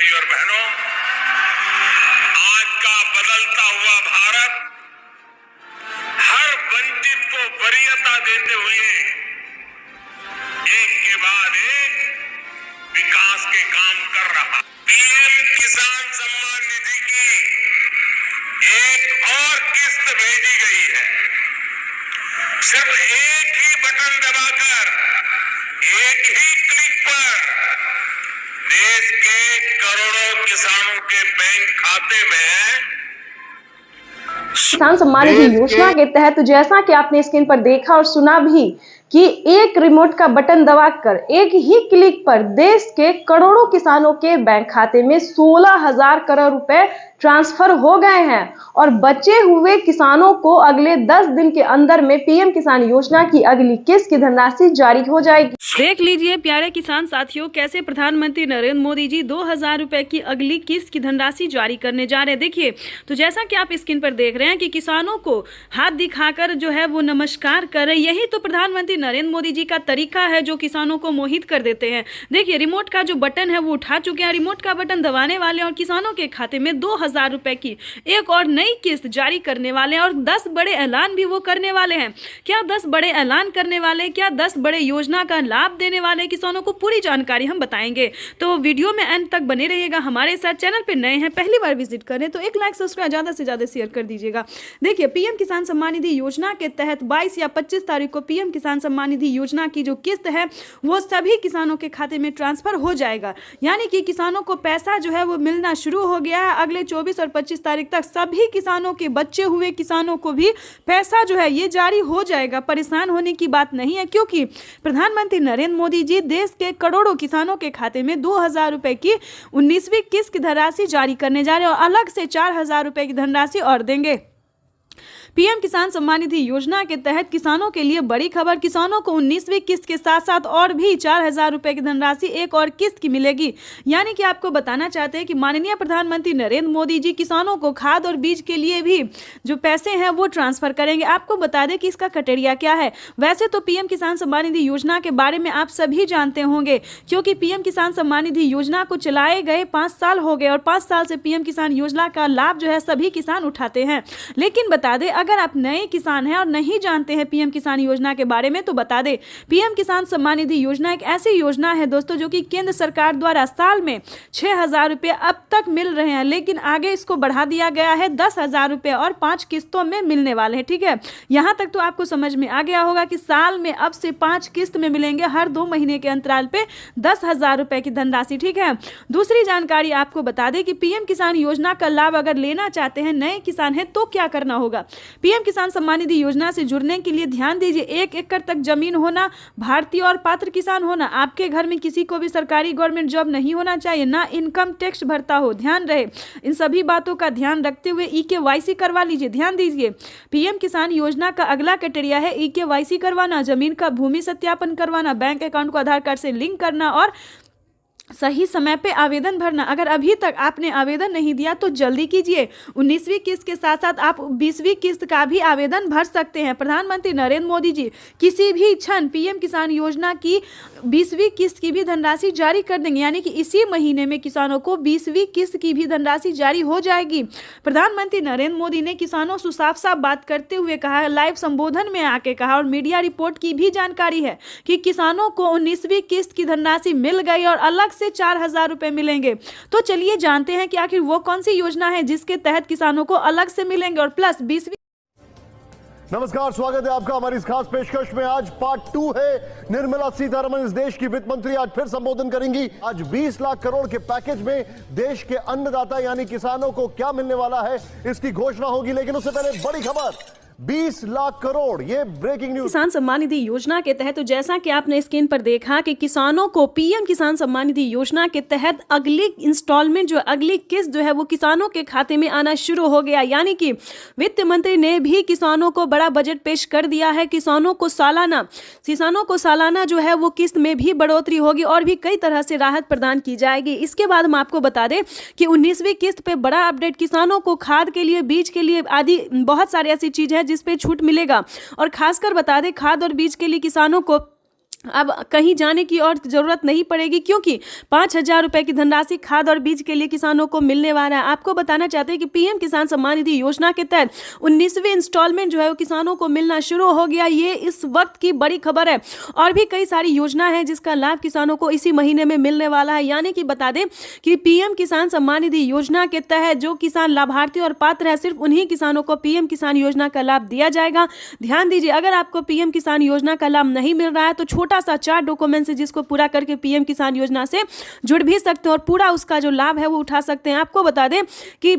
भाई और बहनों, आज का बदलता हुआ भारत हर वंचित को वरीयता देते हुए एक के बाद एक विकास के काम कर रहा। पीएम किसान सम्मान निधि की एक और किस्त भेजी गई है। सिर्फ एक ही बटन दबाकर, एक ही क्लिक पर देश के करोड़ों किसानों के बैंक खाते में किसान सम्मान निधि योजना के तहत जैसा कि आपने स्क्रीन पर देखा और सुना भी कि एक रिमोट का बटन दबाकर एक ही क्लिक पर देश के करोड़ों किसानों के बैंक खाते में 16,000 करोड़ रुपए ट्रांसफर हो गए हैं और बचे हुए किसानों को अगले 10 दिन के अंदर में पीएम किसान योजना की अगली किस्त की धनराशि जारी हो जाएगी। देख लीजिए प्यारे किसान साथियों, कैसे प्रधानमंत्री नरेंद्र मोदी जी 2,000 रुपए की अगली किस्त की धनराशि जारी करने जा रहे हैं। देखिए, तो जैसा कि आप स्क्रीन पर देख रहे हैं कि किसानों को हाथ दिखाकर जो है वो नमस्कार कर रहे हैं। यही तो प्रधानमंत्री नरेंद्र मोदी जी का तरीका है जो किसानों को मोहित कर देते हैं। देखिए, रिमोट का जो बटन है वो उठा चुके हैं, रिमोट का बटन दबाने वाले और किसानों के खाते में 2,000 रुपए की एक और नई किस्त जारी करने वाले हैं और 10 बड़े ऐलान भी वो करने वाले हैं। क्या 10 बड़े ऐलान करने वाले, क्या 10 बड़े योजना का लाभ देने वाले किसानों को, पूरी जानकारी हम बताएंगे। तो वीडियो में अंत तक बने रहिएगा हमारे साथ। चैनल पे नए हैं, पहली बार विजिट करें तो एक लाइक सब्सक्राइब ज्यादा से ज्यादा शेयर कर दीजिएगा। देखिए, पीएम किसान सम्मान निधि योजना के तहत 22 या 25 तारीख को पीएम किसान सम्मान निधि योजना की जो किस्त है वो सभी किसानों के खाते में ट्रांसफर हो जाएगा। यानी कि किसानों को पैसा जो है वो मिलना शुरू हो गया है। अगले 24 और 25 तारीख तक सभी किसानों के, बचे हुए किसानों को भी पैसा जो है ये जारी हो जाएगा। परेशान होने की बात नहीं है, क्योंकि प्रधानमंत्री नरेंद्र मोदी जी देश के करोड़ों किसानों के खाते में 2,000 रुपए की 19वीं किस्त की धनराशि जारी करने जा रहे हैं और अलग से 4,000 रुपए की धनराशि और देंगे। पीएम किसान सम्मान निधि योजना के तहत किसानों के लिए बड़ी खबर, किसानों को 19वीं किस्त के साथ साथ और भी 4,000 रुपए की धनराशि एक और किस्त की मिलेगी। यानी कि आपको बताना चाहते हैं कि माननीय प्रधानमंत्री नरेंद्र मोदी जी किसानों को खाद और बीज के लिए भी जो पैसे हैं वो ट्रांसफर करेंगे। आपको बता दें कि इसका क्राइटेरिया क्या है। वैसे तो पीएम किसान सम्मान निधि योजना के बारे में आप सभी जानते होंगे, क्योंकि पीएम किसान सम्मान निधि योजना को चलाए गए 5 साल हो गए और 5 साल से पीएम किसान योजना का लाभ जो है सभी किसान उठाते हैं। लेकिन बता दें, अगर आप नए किसान हैं और नहीं जानते हैं पीएम किसान योजना के बारे में, तो बता दें पीएम किसान सम्मान निधि योजना एक ऐसी योजना है दोस्तों जो कि केंद्र सरकार द्वारा साल में 6,000 रुपए अब तक मिल रहे हैं, लेकिन आगे इसको बढ़ा दिया गया है 10,000 रुपए और 5 किस्तों में मिलने वाले हैं। ठीक है, यहां तक तो आपको समझ में आ गया होगा कि साल में अब से 5 किस्त में मिलेंगे, हर 2 महीने के अंतराल पे 10,000 रुपए की धनराशि। ठीक है, दूसरी जानकारी आपको बता दें कि पीएम किसान योजना का लाभ अगर लेना चाहते हैं, नए किसान हैं, तो क्या करना होगा। पीएम किसान सम्मान निधि योजना से जुड़ने के लिए ध्यान दीजिए, 1 एकड़ तक जमीन होना, भारतीय और पात्र किसान होना, आपके घर में किसी को भी सरकारी गवर्नमेंट जॉब नहीं होना चाहिए, ना इनकम टैक्स भरता हो। ध्यान रहे, इन सभी बातों का ध्यान रखते हुए EKYC करवा लीजिए। ध्यान दीजिए, पीएम किसान योजना का अगला क्राइटेरिया है EKYC करवाना, जमीन का भूमि सत्यापन करवाना, बैंक अकाउंट को आधार कार्ड से लिंक करना और सही समय पे आवेदन भरना। अगर अभी तक आपने आवेदन नहीं दिया तो जल्दी कीजिए। 19वीं किस्त के साथ साथ आप 20वीं किस्त का भी आवेदन भर सकते हैं। प्रधानमंत्री नरेंद्र मोदी जी किसी भी क्षण पीएम किसान योजना की 20वीं किस्त की भी धनराशि जारी कर देंगे, यानी कि इसी महीने में किसानों को 20वीं किस्त की भी धनराशि जारी हो जाएगी। प्रधानमंत्री नरेंद्र मोदी ने किसानों से साफ साफ बात करते हुए कहा, लाइव संबोधन में आके कहा और मीडिया रिपोर्ट की भी जानकारी है कि किसानों को 19वीं किस्त की धनराशि मिल गई और अलग से 4,000 रुपए मिलेंगे। तो चलिए जानते हैं कि आखिर वो कौन सी योजना है जिसके तहत किसानों को अलग से मिलेंगे और प्लस 20वीं। नमस्कार, स्वागत है आपका हमारी इस खास पेशकश में। आज पार्ट 2 है। निर्मला सीतारमण इस देश की वित्त मंत्री आज फिर संबोधन करेंगी। आज 20 लाख करोड़ के पैकेज में देश के अन्नदाता यानी किसानों को क्या मिलने वाला है, इसकी घोषणा होगी। लेकिन उससे पहले बड़ी खबर, 20 लाख करोड़, ये ब्रेकिंग न्यूज। किसान सम्मान निधि योजना के तहत तो जैसा कि आपने स्क्रीन पर देखा कि किसानों को पीएम किसान सम्मान निधि योजना के तहत अगली इंस्टॉलमेंट जो अगली किस्त जो है वो किसानों के खाते में आना शुरू हो गया। यानी कि वित्त मंत्री ने भी किसानों को बड़ा बजट पेश कर दिया है। किसानों को सालाना जो है वो किस्त में भी बढ़ोतरी होगी और भी कई तरह से राहत प्रदान की जाएगी। इसके बाद हम आपको बता दें कि 19वीं किस्त पे बड़ा अपडेट, किसानों को खाद के लिए, बीज के लिए आदि बहुत सारी ऐसी चीजें हैं जिस पे छूट मिलेगा। और खासकर बता दें, खाद और बीज के लिए किसानों को अब कहीं जाने की और ज़रूरत नहीं पड़ेगी, क्योंकि 5,000 रुपये की धनराशि खाद और बीज के लिए किसानों को मिलने वाला है। आपको बताना चाहते हैं कि पीएम किसान सम्मान निधि योजना के तहत 19वीं इंस्टॉलमेंट जो है वो किसानों को मिलना शुरू हो गया। ये इस वक्त की बड़ी खबर है। और भी कई सारी योजना है जिसका लाभ किसानों को इसी महीने में मिलने वाला है। यानी कि बता दें कि पीएम किसान सम्मान निधि योजना के तहत जो किसान लाभार्थी और पात्र है, सिर्फ उन्हीं किसानों को पीएम किसान योजना का लाभ दिया जाएगा। ध्यान दीजिए, अगर आपको पीएम किसान योजना का लाभ नहीं मिल रहा है तो छोटा सा 4 डॉक्यूमेंट है जिसको पूरा करके पीएम किसान योजना से जुड़ भी सकते हैं और पूरा उसका जो लाभ है वो उठा सकते हैं। आपको बता दें कि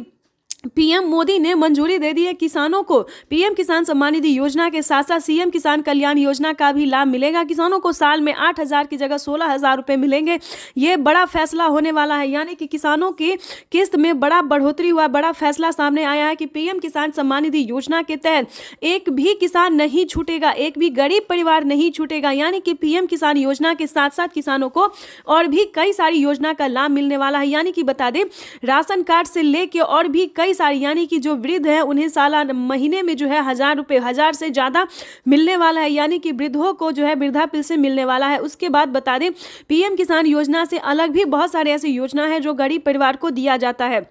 पीएम मोदी ने मंजूरी दे दी है किसानों को पीएम किसान सम्मान निधि योजना के साथ साथ सीएम किसान कल्याण योजना का भी लाभ मिलेगा। किसानों को साल में 8,000 की जगह 16,000 रुपये मिलेंगे। ये बड़ा फैसला होने वाला है। यानी कि किसानों की किस्त में बड़ा बढ़ोतरी हुआ, बड़ा फैसला सामने आया है कि पीएम किसान सम्मान निधि योजना के तहत एक भी किसान नहीं छूटेगा, एक भी गरीब परिवार नहीं छूटेगा। यानी कि पीएम किसान योजना के साथ साथ किसानों को और भी कई सारी योजना का लाभ मिलने वाला है। यानी कि बता दें, राशन कार्ड से लेके और भी कई सारी, यानी कि जो वृद्ध हैं उन्हें सालाना महीने में जो है 1,000 रुपये, 1,000 से ज़्यादा मिलने वाला है। यानी कि वृद्धों को जो है वृद्धा पेंशन मिलने वाला है। उसके बाद बता दें, पीएम किसान योजना से अलग भी बहुत सारे ऐसी योजना है जो गरीब परिवार को दिया जाता है।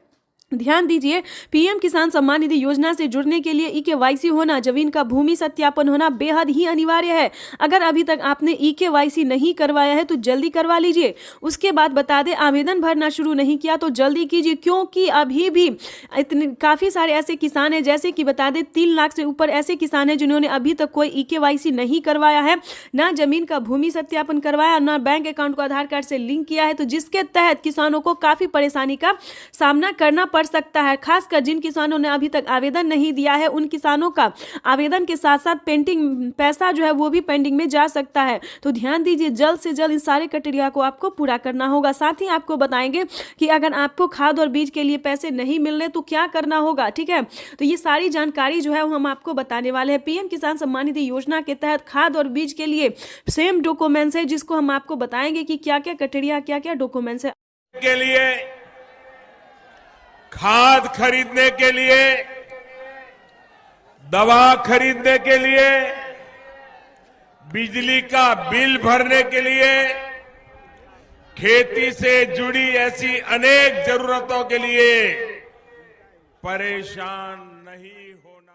ध्यान दीजिए, पीएम किसान सम्मान निधि योजना से जुड़ने के लिए ईकेवाईसी होना, जमीन का भूमि सत्यापन होना बेहद ही अनिवार्य है। अगर अभी तक आपने ईकेवाईसी नहीं करवाया है तो जल्दी करवा लीजिए। उसके बाद बता दें, आवेदन भरना शुरू नहीं किया तो जल्दी कीजिए, क्योंकि अभी भी इतने काफ़ी सारे ऐसे किसान हैं, जैसे कि बता दें 3 लाख से ऊपर ऐसे किसान हैं जिन्होंने अभी तक कोई ईकेवाईसी नहीं करवाया है, ना जमीन का भूमि सत्यापन करवाया, ना बैंक अकाउंट को आधार कार्ड से लिंक किया है। तो जिसके तहत किसानों को काफ़ी परेशानी का सामना करना पड़ सकता है। खासकर जिन किसानों ने अभी तक आवेदन नहीं दिया है, उन किसानों का आवेदन के साथ साथ पेंडिंग पैसा जो है वो भी पेंडिंग में जा सकता है। तो ध्यान दीजिए, जल्द से जल्द इन सारे क्राइटेरिया को आपको पूरा करना होगा। साथ ही आपको बताएंगे कि अगर आपको खाद और बीज के लिए पैसे नहीं मिल रहे तो क्या करना होगा। ठीक है, तो ये सारी जानकारी जो है वो हम आपको बताने वाले हैं। पीएम किसान सम्मान निधि योजना के तहत खाद और बीज के लिए सेम डॉक्यूमेंट्स है, जिसको हम आपको बताएंगे कि क्या क्या क्राइटेरिया, क्या क्या डॉक्यूमेंट्स है। के लिए, खाद खरीदने के लिए, दवा खरीदने के लिए, बिजली का बिल भरने के लिए, खेती से जुड़ी ऐसी अनेक जरूरतों के लिए परेशान नहीं होना।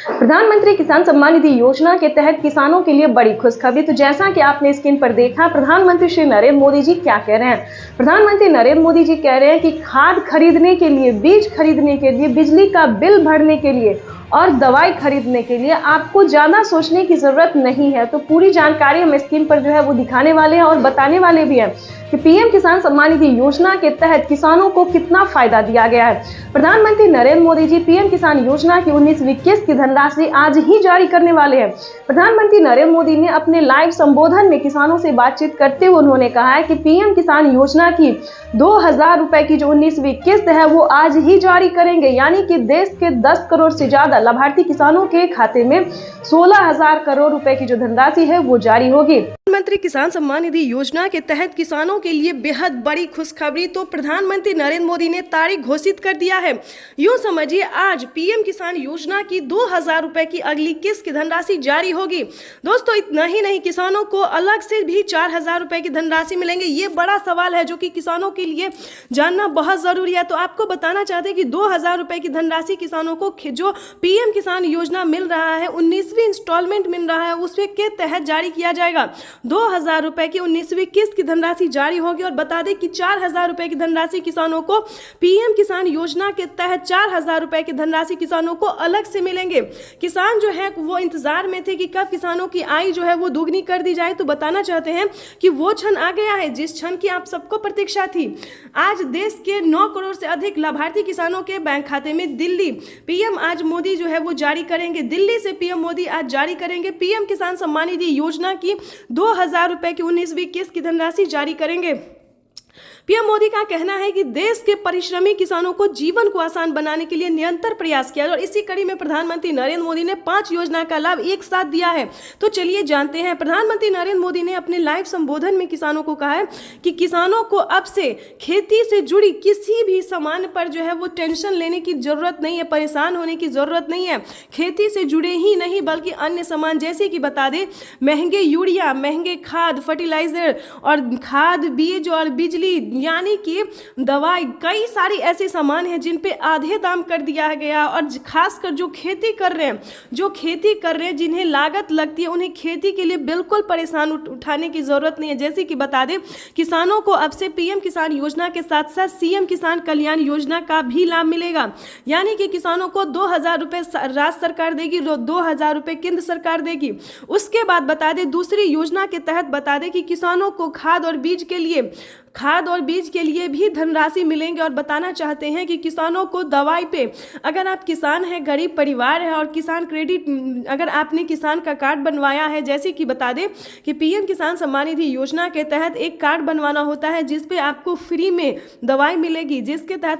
प्रधानमंत्री किसान सम्मान निधि योजना के तहत किसानों के लिए बड़ी खुशखबरी। तो जैसा कि आपने स्क्रीन पर देखा, प्रधानमंत्री श्री नरेंद्र मोदी जी क्या कह रहे हैं। प्रधानमंत्री नरेंद्र मोदी जी कह रहे हैं कि खाद खरीदने के लिए, बीज खरीदने के लिए, बिजली का बिल भरने के लिए और दवाई खरीदने के लिए आपको ज्यादा सोचने की जरूरत नहीं है। तो पूरी जानकारी हम स्क्रीन पर जो है वो दिखाने वाले हैं और बताने वाले भी हैं कि पीएम किसान सम्मान निधि योजना के तहत किसानों को कितना फायदा दिया गया है। प्रधानमंत्री नरेंद्र मोदी जी पीएम किसान योजना की 19वीं किस्त की धनराशि आज ही जारी करने वाले हैं। प्रधानमंत्री नरेंद्र मोदी ने अपने लाइव संबोधन में किसानों से बातचीत करते हुए उन्होंने कहा है कि पीएम किसान योजना की 2,000 रुपए की जो 19वीं किस्त है वो आज ही जारी करेंगे। यानी कि देश के 10 करोड़ से ज्यादा लाभार्थी किसानों के खाते में 16,000 करोड़ रुपए की जो धनराशि है वो जारी होगी। प्रधानमंत्री किसान सम्मान निधि योजना के तहत किसानों के लिए बेहद बड़ी खुशखबरी। तो प्रधानमंत्री नरेंद्र मोदी ने तारीख घोषित कर दिया है। यूं समझिए, आज पीएम किसान योजना की 2,000 रुपए की अगली किस्त की धनराशि जारी होगी। दोस्तों, इतना ही नहीं, किसानों को अलग से भी 4,000 रुपए की धनराशि मिलेंगे। ये बड़ा सवाल है जो कि किसानों के लिए जानना बहुत जरूरी है। तो आपको बताना चाहते हैं कि 2,000 रुपए की धनराशि किसानों को जो पीएम किसान योजना मिल रहा है, 19वीं इंस्टॉलमेंट मिल रहा है, उसके तहत जारी किया जाएगा। 2,000 रुपए की 19वीं किस्त की धनराशि जारी होगी। और बता दें कि 4,000 रुपए की धनराशि किसानों को पीएम किसान योजना के तहत 4,000 रुपए की धनराशि किसानों को अलग से मिलेंगे। किसान जो है वो इंतजार में थे कि कब किसानों की आय जो है वो दुगनी कर दी जाए। तो बताना चाहते हैं कि वो क्षण आ गया है जिस क्षण की आप सबको प्रतीक्षा थी। आज देश के 9 करोड़ से अधिक लाभार्थी किसानों के बैंक खाते में दिल्ली पीएम आज मोदी जो है वो जारी करेंगे। दिल्ली से पीएम मोदी आज जारी करेंगे पीएम किसान सम्मान निधि योजना की 2,000 रुपए की 19वीं किस्त की धनराशि जारी करेंगे। पीएम मोदी का कहना है कि देश के परिश्रमी किसानों को जीवन को आसान बनाने के लिए निरंतर प्रयास किया और इसी कड़ी में प्रधानमंत्री नरेंद्र मोदी ने 5 योजना का लाभ एक साथ दिया है। तो चलिए जानते हैं। प्रधानमंत्री नरेंद्र मोदी ने अपने लाइव संबोधन में किसानों को कहा है कि किसानों को अब से खेती से जुड़ी किसी भी सामान पर जो है वो टेंशन लेने की जरूरत नहीं है, परेशान होने की जरूरत नहीं है। खेती से जुड़े ही नहीं बल्कि अन्य सामान जैसे कि बता दें महंगे यूरिया, महंगे खाद, फर्टिलाइजर और खाद, बीज और बिजली यानी कि दवाई, कई सारी ऐसे सामान हैं जिन पे आधे दाम कर दिया गया। और खासकर जो खेती कर रहे हैं, जिन्हें लागत लगती है, उन्हें खेती के लिए बिल्कुल परेशान उठाने की जरूरत नहीं है। जैसे कि बता दें किसानों को अब से पीएम किसान योजना के साथ साथ सीएम किसान कल्याण योजना का भी लाभ मिलेगा। यानी कि किसानों को 2000 रुपये राज्य सरकार देगी, 2000 रुपये केंद्र सरकार देगी। उसके बाद बता दें दूसरी योजना के तहत बता दें कि किसानों को खाद और बीज के लिए भी धनराशि मिलेंगे। और बताना चाहते हैं कि किसानों को दवाई पे, अगर आप किसान हैं, गरीब परिवार है और किसान क्रेडिट, अगर आपने किसान का कार्ड बनवाया है, जैसे कि बता दें कि पीएम किसान सम्मान निधि योजना के तहत एक कार्ड बनवाना होता है जिस पे आपको फ्री में दवाई मिलेगी, जिसके तहत